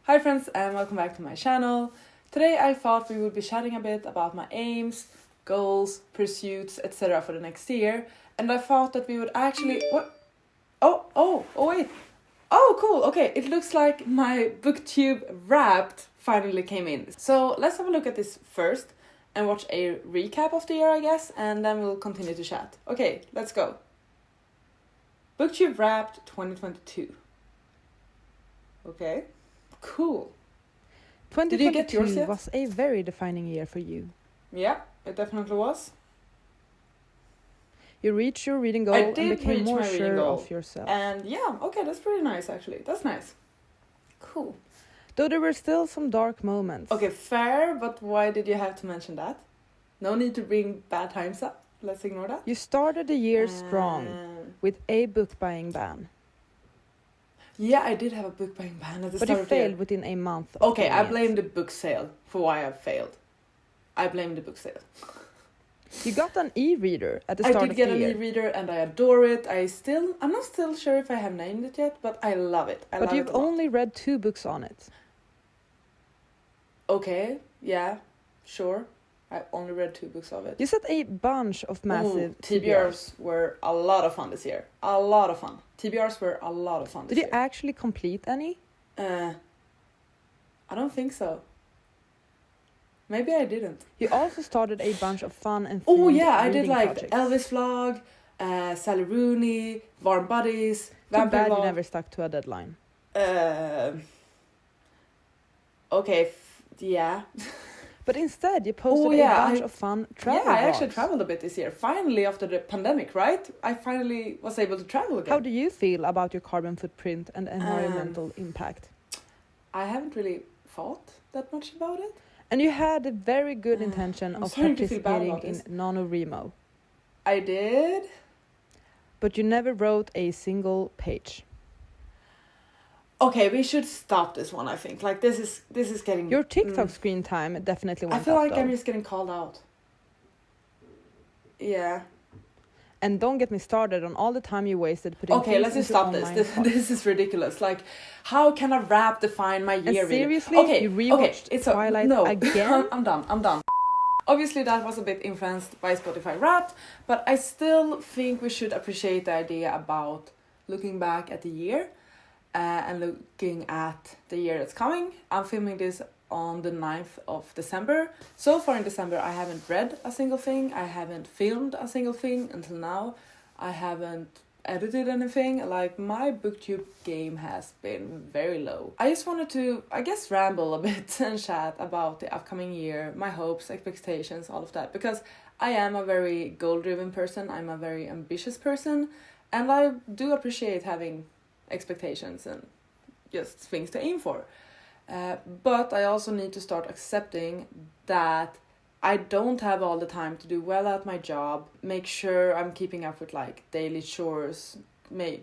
Hi friends and welcome back to my channel. Today I thought we would be chatting a bit about my aims, goals, pursuits, etc. for the next year. And I thought that we would actually... What? Oh wait. Oh, cool. Okay, it looks like my Booktube Wrapped finally came in. So let's have a look at this first and watch a recap of the year, I guess. And then we'll continue to chat. Okay, let's go. Booktube Wrapped 2022. Okay. Cool. 2022 Did you get yours yet? was a very defining year for you. Yeah, it definitely was. You reached your reading goal and became more sure of yourself. And yeah, okay, that's pretty nice actually. That's nice. Cool. Though there were still some dark moments. Okay, fair, but why did you have to mention that? No need to bring bad times up. Let's ignore that. You started the year strong with a book buying ban. Yeah, I did have a book buying ban at the start of the year. But you failed within a month. Okay, I blame the book sale for why I failed. I blame the book sale. You got an e-reader at the start of the year. I did get an e-reader and I adore it. I'm not still sure if I have named it yet, but I love it. But you've only read 2 books on it. Okay, yeah, sure. I only read 2 books of it. You set a bunch of massive TBRs were a lot of fun this year. A lot of fun. TBRs were a lot of fun this year. Did you actually complete any? I don't think so. Maybe I didn't. You also started a bunch of fun and oh yeah, I did like projects. the Elvis vlog, Sally Rooney, Warm Buddies, Too bad vlog. you never stuck to a deadline. Okay, yeah. But instead, you posted a bunch of fun travel vlogs. I actually traveled a bit this year. Finally, after the pandemic, right? I finally was able to travel again. How do you feel about your carbon footprint and environmental impact? I haven't really thought that much about it. And you had a very good intention of participating in NaNoWriMo. I did. But you never wrote a single page. Okay, we should stop this one, I think. Like, this is getting... Your TikTok screen time definitely went up, I feel like though. I'm just getting called out. Yeah. And don't get me started on all the time you wasted putting okay, let's just stop this. This is ridiculous. Like, how can a rap define my year? And seriously, really? you rewatched Twilight again? I'm done. Obviously, that was a bit influenced by Spotify Wrapped, but I still think we should appreciate the idea about looking back at the year and looking at the year that's coming. I'm filming this on the 9th of December. So far in December, I haven't read a single thing. I haven't filmed a single thing until now. I haven't edited anything. Like, my booktube game has been very low. I just wanted to, I guess, ramble a bit and chat about the upcoming year, my hopes, expectations, all of that. Because I am a very goal-driven person. I'm a very ambitious person. And I do appreciate having expectations and just things to aim for. But I also need to start accepting that I don't have all the time to do well at my job, make sure I'm keeping up with like daily chores,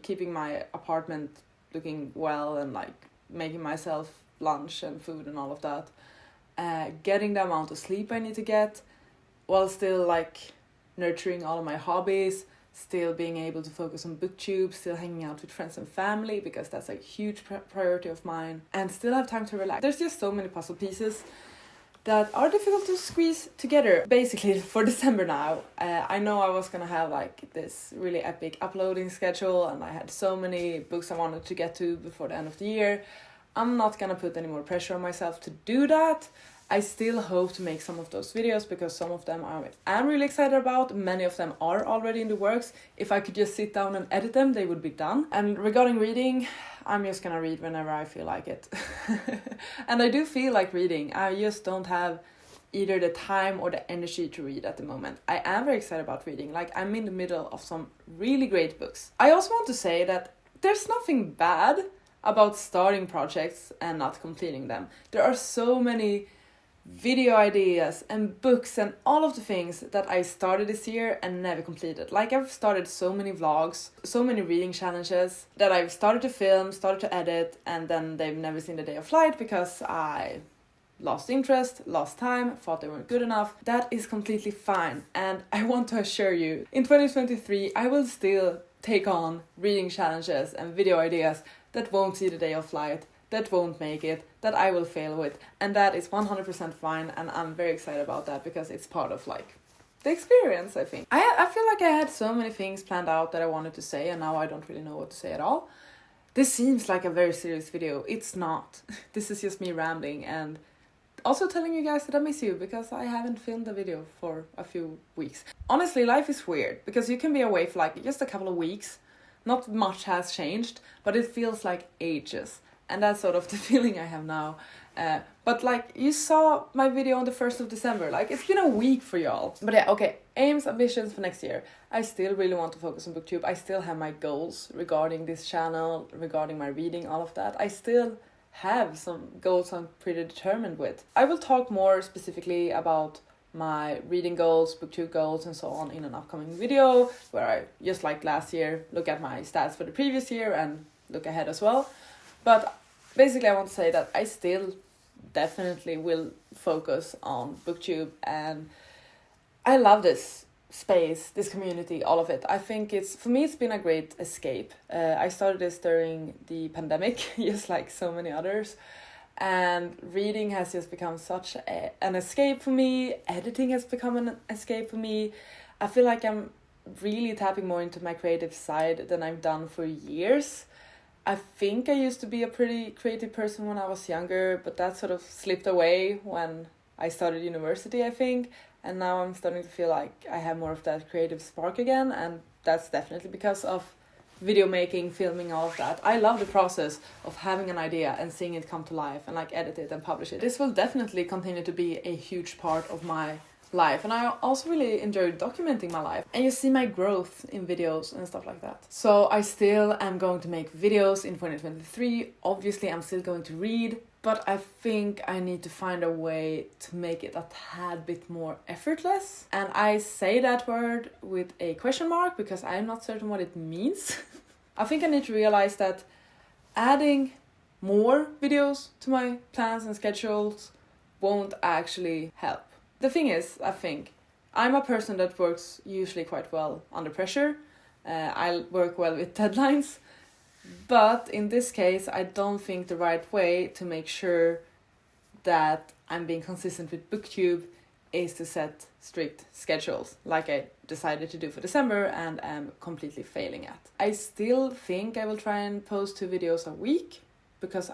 keeping my apartment looking well and like making myself lunch and food and all of that, getting the amount of sleep I need to get while still like nurturing all of my hobbies, still being able to focus on booktube, still hanging out with friends and family because that's a huge priority of mine, and still have time to relax. There's just so many puzzle pieces that are difficult to squeeze together. Basically, for December now, I know I was gonna have like this really epic uploading schedule and I had so many books I wanted to get to before the end of the year. I'm not gonna put any more pressure on myself to do that. I still hope to make some of those videos because some of them I'm really excited about. Many of them are already in the works. If I could just sit down and edit them, they would be done. And regarding reading, I'm just gonna read whenever I feel like it. And I do feel like reading. I just don't have either the time or the energy to read at the moment. I am very excited about reading. Like, I'm in the middle of some really great books. I also want to say that there's nothing bad about starting projects and not completing them. There are so many video ideas and books and all of the things that I started this year and never completed. Like, I've started so many vlogs, so many reading challenges that I've started to film, started to edit, and then they've never seen the day of light because I lost interest, lost time, thought they weren't good enough. That is completely fine. And I want to assure you, in 2023, I will still take on reading challenges and video ideas that won't see the day of light, that won't make it, that I will fail with, and that is 100% fine, and I'm very excited about that because it's part of like the experience, I think. I feel like I had so many things planned out that I wanted to say, and now I don't really know what to say at all. This seems like a very serious video. It's not. This is just me rambling and also telling you guys that I miss you because I haven't filmed a video for a few weeks. Honestly, life is weird because you can be away for like just a couple of weeks. Not much has changed, but it feels like ages. And that's sort of the feeling I have now. But like, you saw my video on the 1st of December. Like, it's been a week for y'all. But yeah, okay. Aims, ambitions for next year. I still really want to focus on Booktube. I still have my goals regarding this channel, regarding my reading, all of that. I still have some goals I'm pretty determined with. I will talk more specifically about my reading goals, Booktube goals, and so on in an upcoming video, where I, just like last year, look at my stats for the previous year and look ahead as well. But basically I want to say that I still definitely will focus on Booktube, and I love this space, this community, all of it. I think for me it's been a great escape. I started this during the pandemic, just like so many others. And reading has just become such an escape for me. Editing has become an escape for me. I feel like I'm really tapping more into my creative side than I've done for years. I think I used to be a pretty creative person when I was younger, but that sort of slipped away when I started university, I think. And now I'm starting to feel like I have more of that creative spark again, and that's definitely because of video making, filming, all of that. I love the process of having an idea and seeing it come to life and like edit it and publish it. This will definitely continue to be a huge part of my life, and I also really enjoy documenting my life, and you see my growth in videos and stuff like that. So I still am going to make videos in 2023. Obviously I'm still going to read, but I think I need to find a way to make it a tad bit more effortless. And I say that word with a question mark because I'm not certain what it means. I think I need to realize that adding more videos to my plans and schedules won't actually help. The thing is, I think I'm a person that works usually quite well under pressure. I work well with deadlines. But in this case, I don't think the right way to make sure that I'm being consistent with Booktube is to set strict schedules, like I decided to do for December and am completely failing at. I still think I will try and post 2 videos a week because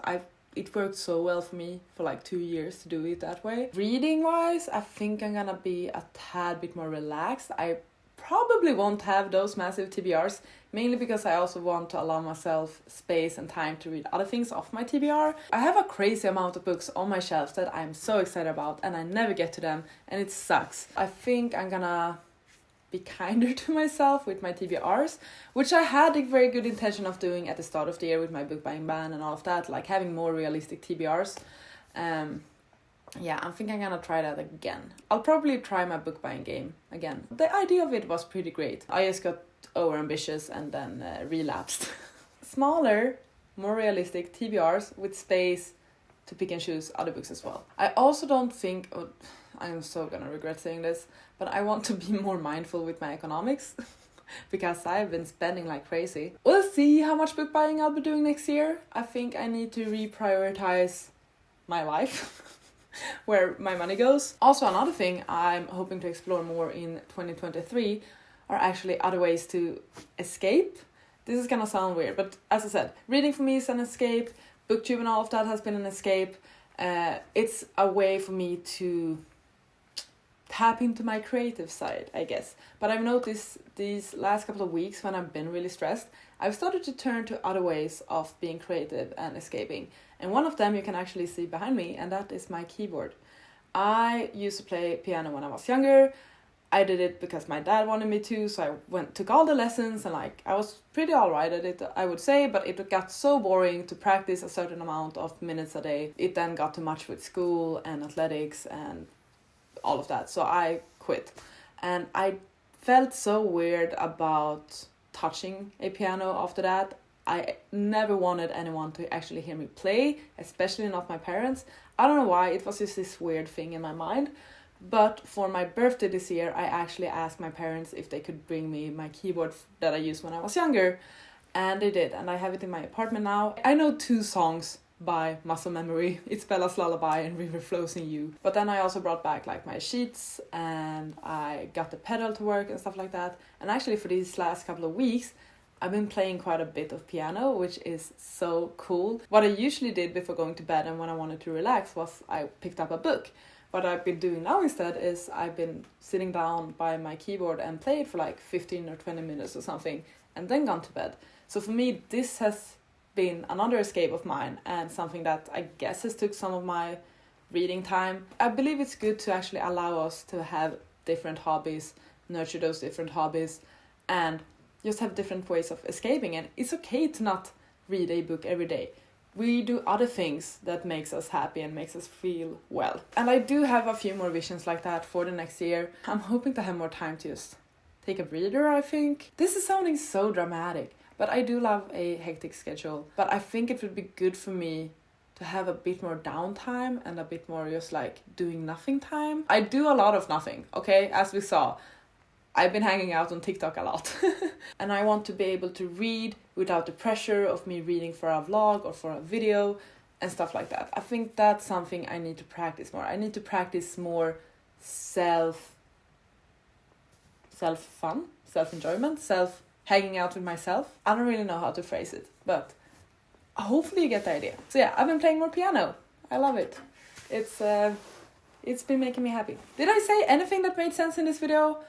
it worked so well for me for like 2 years to do it that way. Reading wise, I think I'm gonna be a tad bit more relaxed. I probably won't have those massive TBRs, mainly because I also want to allow myself space and time to read other things off my TBR. I have a crazy amount of books on my shelves that I'm so excited about, and I never get to them, and it sucks. I think I'm gonna be kinder to myself with my TBRs, which I had a very good intention of doing at the start of the year with my book buying ban and all of that, like having more realistic TBRs. Yeah, I think I'm gonna try that again. I'll probably try my book buying game again. The idea of it was pretty great. I just got over ambitious and then relapsed. Smaller, more realistic TBRs with space to pick and choose other books as well. I also don't think, I'm so gonna regret saying this, but I want to be more mindful with my economics because I've been spending like crazy. We'll see how much book buying I'll be doing next year. I think I need to reprioritize my life. Where my money goes. Also, another thing I'm hoping to explore more in 2023 are actually other ways to escape. This is gonna sound weird, but as I said, reading for me is an escape. Booktube and all of that has been an escape. It's a way for me to tap into my creative side, I guess. But I've noticed these last couple of weeks when I've been really stressed, I've started to turn to other ways of being creative and escaping. And one of them you can actually see behind me, and that is my keyboard. I used to play piano when I was younger. I did it because my dad wanted me to, so I took all the lessons, and like I was pretty alright at it, I would say, but it got so boring to practice a certain amount of minutes a day. It then got too much with school and athletics and all of that, so I quit. And I felt so weird about touching a piano after that. I never wanted anyone to actually hear me play, especially not my parents. I don't know why, it was just this weird thing in my mind. But for my birthday this year, I actually asked my parents if they could bring me my keyboard that I used when I was younger. And they did, and I have it in my apartment now. I know 2 songs by muscle memory. It's Bella's lullaby and river flows in you. But then I also brought back like my sheets and I got the pedal to work and stuff like that. And actually for these last couple of weeks, I've been playing quite a bit of piano, which is so cool. What I usually did before going to bed and when I wanted to relax was I picked up a book. What I've been doing now instead is I've been sitting down by my keyboard and played for like 15 or 20 minutes or something and then gone to bed. So for me, this has been another escape of mine and something that I guess has took some of my reading time. I believe it's good to actually allow us to have different hobbies, nurture those different hobbies, and just have different ways of escaping. And it's okay to not read a book every day. We do other things that makes us happy and makes us feel well. And I do have a few more visions like that for the next year. I'm hoping to have more time to just take a breather, I think. This is sounding so dramatic, but I do love a hectic schedule. But I think it would be good for me to have a bit more downtime and a bit more just like doing nothing time. I do a lot of nothing, okay? As we saw, I've been hanging out on TikTok a lot. And I want to be able to read without the pressure of me reading for a vlog or for a video and stuff like that. I think that's something I need to practice more. I need to practice more self-fun, self-enjoyment, hanging out with myself. I don't really know how to phrase it, but hopefully you get the idea. So yeah, I've been playing more piano. I love it. It's been making me happy. Did I say anything that made sense in this video?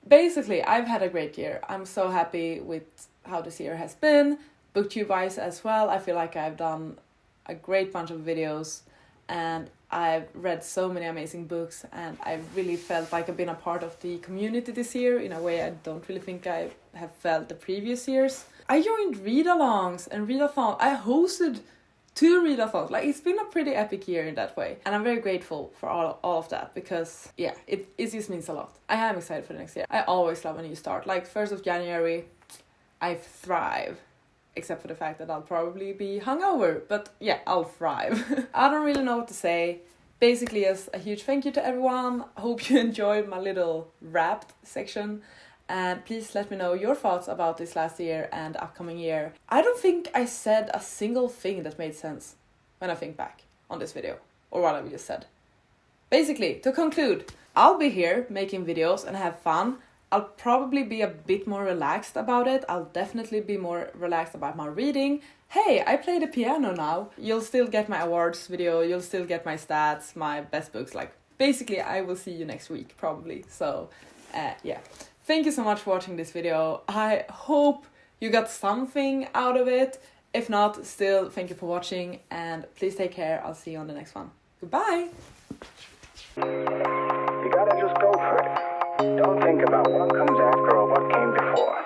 Basically, I've had a great year. I'm so happy with how this year has been. Booktube-wise as well. I feel like I've done a great bunch of videos and I've read so many amazing books and I really felt like I've been a part of the community this year in a way I don't really think I have felt the previous years. I joined read-alongs and readathons. I hosted 2 readathons. Like, it's been a pretty epic year in that way. And I'm very grateful for all of that because, yeah, it just means a lot. I am excited for the next year. I always love a new start. Like, 1st of January, I thrive. Except for the fact that I'll probably be hungover. But yeah, I'll thrive. I don't really know what to say. Basically, yes, a huge thank you to everyone. I hope you enjoyed my little wrapped section. And please let me know your thoughts about this last year and upcoming year. I don't think I said a single thing that made sense when I think back on this video. Or what I just said. Basically, to conclude, I'll be here making videos and have fun. I'll probably be a bit more relaxed about it. I'll definitely be more relaxed about my reading. Hey, I play the piano now. You'll still get my awards video. You'll still get my stats, my best books. Like, basically, I will see you next week, probably. So, yeah. Thank you so much for watching this video. I hope you got something out of it. If not, still, thank you for watching. And please take care. I'll see you on the next one. Goodbye. You gotta just go for it. Don't think about what comes after or what came before.